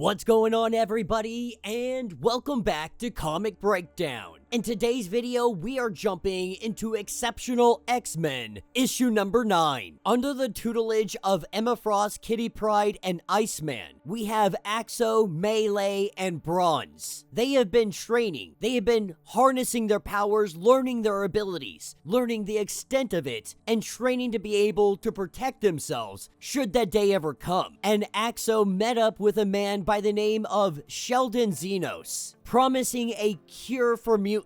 What's going on, everybody, and welcome back to Comic Breakdown. In today's video, we are jumping into Exceptional X-Men, issue number 9. Under the tutelage of Emma Frost, Kitty Pryde, and Iceman, we have Axo, Melee, and Bronze. They have been training. They have been harnessing their powers, learning their abilities, learning the extent of it, and training to be able to protect themselves should that day ever come. And Axo met up with a man by the name of Sheldon Xenos, promising a cure for mutants.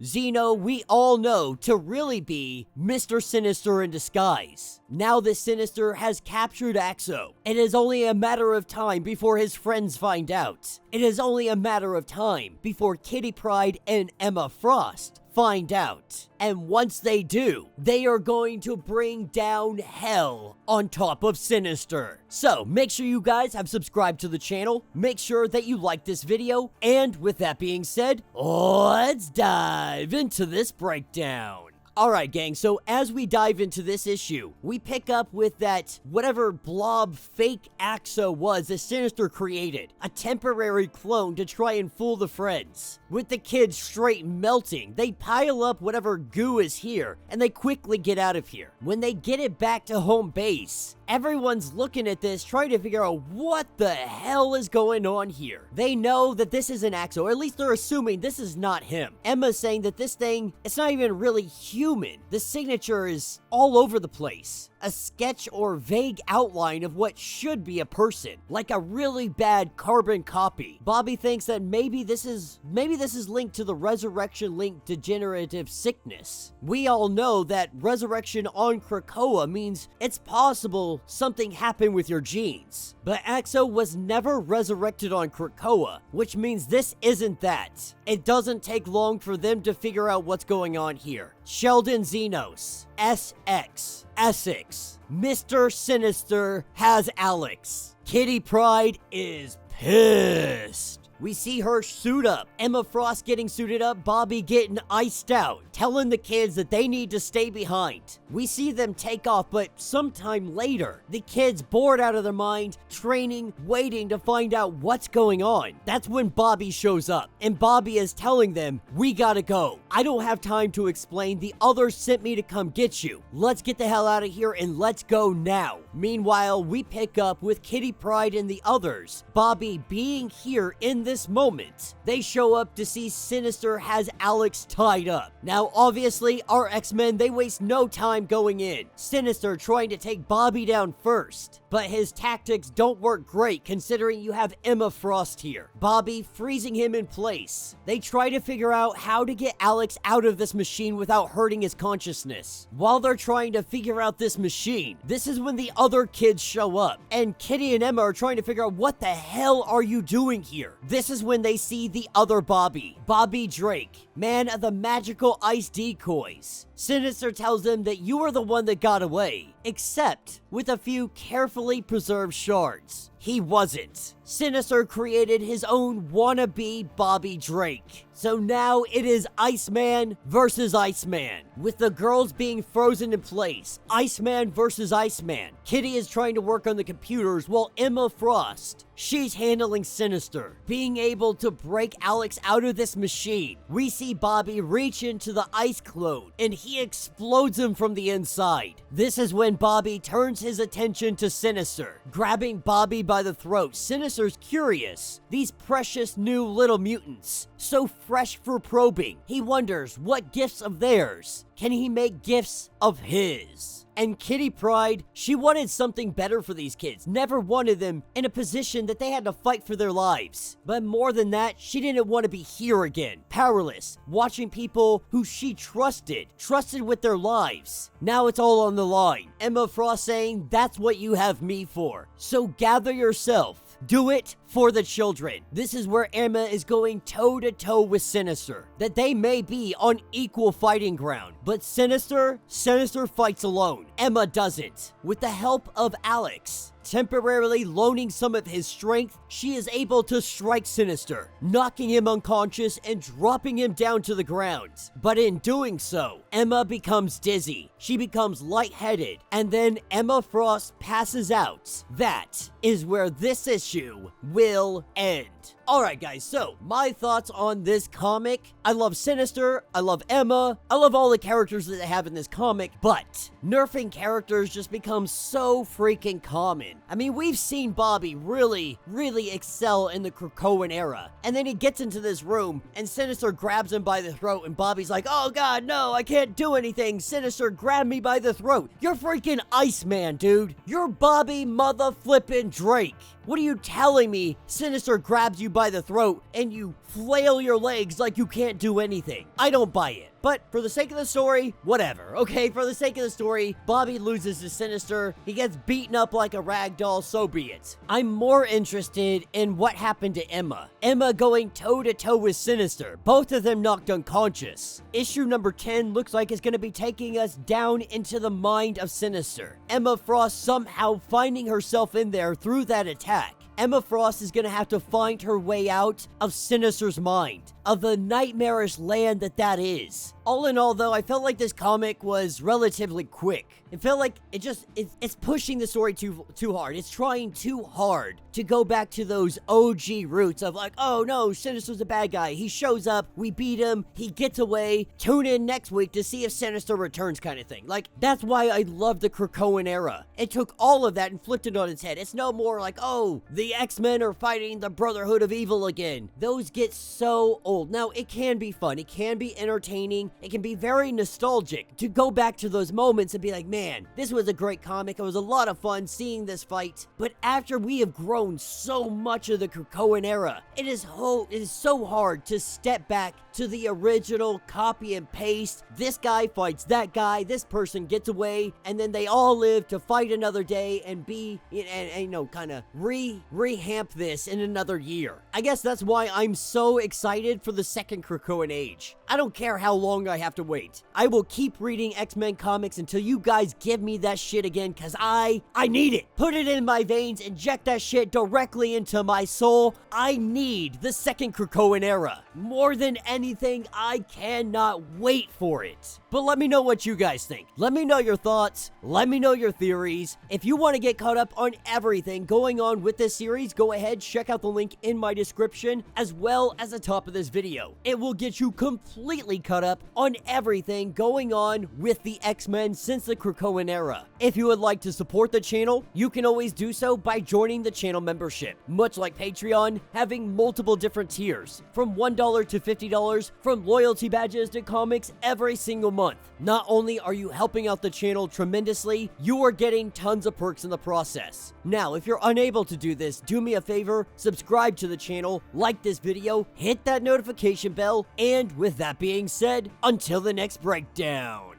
Xeno, we all know to really be Mr. Sinister in disguise. Now that Sinister has captured Axo, it is only a matter of time before his friends find out. It is only a matter of time before Kitty Pryde and Emma Frost find out. And once they do, they are going to bring down hell on top of Sinister. So make sure you guys have subscribed to the channel, make sure that you like this video, and with that being said, let's dive into this breakdown. Alright gang, so as we dive into this issue, we pick up with that whatever blob fake Axo was that Sinister created. A temporary clone to try and fool the friends. With the kids straight melting, they pile up whatever goo is here, and they quickly get out of here. When they get it back to home base, everyone's looking at this, trying to figure out what the hell is going on here. They know that this isn't Axo, or at least they're assuming this is not him. Emma's saying that this thing, it's not even really human. The signature is all over the place. A sketch or vague outline of what should be a person, like a really bad carbon copy. Bobby thinks that maybe this is linked to the resurrection-linked degenerative sickness. We all know that resurrection on Krakoa means it's possible something happened with your genes. But Axo was never resurrected on Krakoa, which means this isn't that. It doesn't take long for them to figure out what's going on here. Sheldon Xenos, SX, Essex, Mr. Sinister has Alex. Kitty Pryde is pissed. We see her suit up, Emma Frost getting suited up, Bobby getting iced out, telling the kids that they need to stay behind. We see them take off, but sometime later, the kids bored out of their mind, training, waiting to find out what's going on. That's when Bobby shows up, and Bobby is telling them, we gotta go. I don't have time to explain, the others sent me to come get you. Let's get the hell out of here and let's go now. Meanwhile, we pick up with Kitty Pryde and the others, Bobby being here in this moment. They show up to see Sinister has Alex tied up. Now, obviously, our X-Men, they waste no time going in. Sinister trying to take Bobby down first, but his tactics don't work great considering you have Emma Frost here. Bobby freezing him in place. They try to figure out how to get Alex out of this machine without hurting his consciousness. While they're trying to figure out this machine, this is when the other kids show up, and Kitty and Emma are trying to figure out what the hell are you doing here? This is when they see the other Bobby, Bobby Drake, man of the magical ice decoys. Sinister tells them that you are the one that got away, except with a few carefully preserved shards. He wasn't. Sinister created his own wannabe Bobby Drake. So now it is Iceman versus Iceman. With the girls being frozen in place, Iceman versus Iceman. Kitty is trying to work on the computers while Emma Frost, she's handling Sinister, being able to break Alex out of this machine. We see Bobby reach into the ice clone and he explodes him from the inside. This is when Bobby turns his attention to Sinister, grabbing Bobby by the throat. Sinister's curious. These precious new little mutants, so fresh for probing. He wonders what gifts of theirs can he make gifts of his. And Kitty Pryde, she wanted something better for these kids, never wanted them in a position that they had to fight for their lives. But more than that, she didn't want to be here again, powerless, watching people who she trusted with their lives. Now it's all on the line. Emma Frost saying, that's what you have me for. So gather yourself. Do it for the children. This is where Emma is going toe-to-toe with Sinister. That they may be on equal fighting ground. But Sinister fights alone. Emma doesn't. With the help of Alex, temporarily loaning some of his strength, she is able to strike Sinister, knocking him unconscious and dropping him down to the ground. But in doing so, Emma becomes dizzy, she becomes lightheaded, and then Emma Frost passes out. That is where this issue will will end. Alright guys, so my thoughts on this comic. I love Sinister, I love Emma, I love all the characters that they have in this comic, but nerfing characters just becomes so freaking common. I mean, we've seen Bobby really excel in the Krakoan era, and then he gets into this room, and Sinister grabs him by the throat, and Bobby's like, oh god, no, I can't do anything, Sinister grabbed me by the throat. You're freaking Iceman, dude. You're Bobby mother-flippin' Drake. What are you telling me? Sinister grabs you by the throat and you flail your legs like you can't do anything. I don't buy it. But for the sake of the story, whatever, okay? For the sake of the story, Bobby loses to Sinister. He gets beaten up like a rag doll, so be it. I'm more interested in what happened to Emma. Emma going toe-to-toe with Sinister. Both of them knocked unconscious. Issue number 10 looks like it's going to be taking us down into the mind of Sinister. Emma Frost somehow finding herself in there through that attack. Emma Frost is going to have to find her way out of Sinister's mind, of the nightmarish land that is. All in all, though, I felt like this comic was relatively quick. It felt like it's pushing the story too hard. It's trying too hard to go back to those OG roots of like, oh no, Sinister's a bad guy. He shows up, we beat him, he gets away. Tune in next week to see if Sinister returns kind of thing. Like, that's why I love the Krakoan era. It took all of that and flipped it on its head. It's no more like, oh, the X-Men are fighting the Brotherhood of Evil again. Those get so old. Now, it can be fun. It can be entertaining. It can be very nostalgic to go back to those moments and be like, man, this was a great comic. It was a lot of fun seeing this fight. But after we have grown so much of the Krakoan era, it is so hard to step back to the original copy and paste. This guy fights that guy, this person gets away, and then they all live to fight another day and be, and you know, kind of rehamp this in another year. I guess that's why I'm so excited for the second Krakoan age. I don't care how long I have to wait. I will keep reading X-Men comics until you guys give me that shit again, because I need it. Put it in my veins, inject that shit directly into my soul. I need the second Krakoan era. More than anything, I cannot wait for it. But let me know what you guys think. Let me know your thoughts. Let me know your theories. If you want to get caught up on everything going on with this series, go ahead, check out the link in my description, as well as the top of this video. It will get you completely caught up on everything going on with the X-Men since the Krakoan era. If you would like to support the channel, you can always do so by joining the channel membership. Much like Patreon, having multiple different tiers, from $1 to $50, from loyalty badges to comics every single month. Not only are you helping out the channel tremendously, you are getting tons of perks in the process. Now, if you're unable to do this, do me a favor, subscribe to the channel, like this video, hit that notification bell, and with that being said, until the next breakdown.